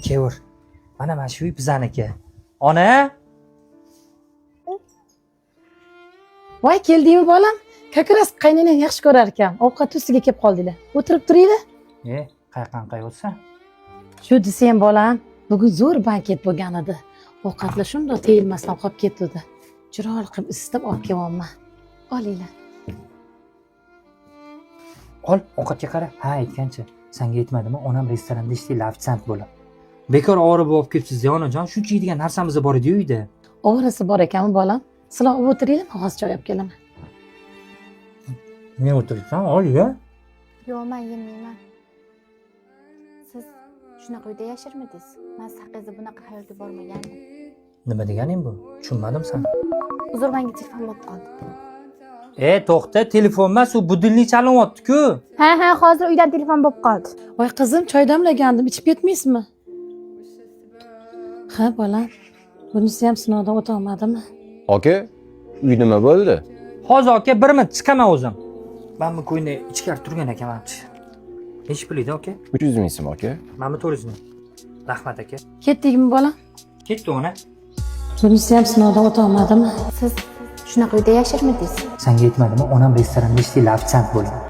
Kevur. Mana shu uy bizaniki. Ona? Voy, keldingmi bolam? Kakras qaynanang yaxshi ko'rar ekan. Ovqat ustiga kelib qoldinglar. O'tirib turinglar. Qayerdan qayotsa? Shu desam bolam, bugun zo'r banket bo'lgan edi. Ovqatlar shundoq teyilmasdan qolib ketdi. Chiroyli qilib isitib olib kelyapman. Olinglar. Ol, ovqatga qara. Ha, aytgancha. Senga aytmadimmi? Onam restoranda ishlaydi, ofitsiant bo'lib. Bekor orib olib kelibsiz-da, onajon. Shuncha yeydigan narsamiz bor edi uyda. O'g'risi bor ekanmi bolam? Sizlar olib o'tiringlar, men hozir choy olib kelaman. Men o'tiribsan, ol-ya. Yo'q, men yemayman. Siz shunaqa uyda yashirmidingiz? Men haqingizda bunaqa hayotga bormagandim. Nima deganing bu? Tushunmadim sen. Uzr, menga telefon bo'lib qoldi. To'xta, telefon emas, u budilnik chalinyapti-ku. Ha, hozir uydan telefon bo'lib qoldi. Voy qizim, choy damlagandim, ichib ketmaysizmi? Ha, bolam. Bunisi ham sinovdan o'ta olmadimi? Aka, uy nima bo'ldi? Hozir aka, 1 minut chiqaman o'zim. Men bu ko'yni ichkari turgan ekanman. Nechi pulida aka? 300 ming so'm aka. Mana 400 ming. Rahmat aka. Ketdingmi bolam? Ketdi ona. Bunisi ham sinovdan o'ta olmadimi? Siz shunaqa uyda yashirmidingiz? Senga aytmadimmi? Onam restoranda ishlaydi, ofitsiant bo'lib.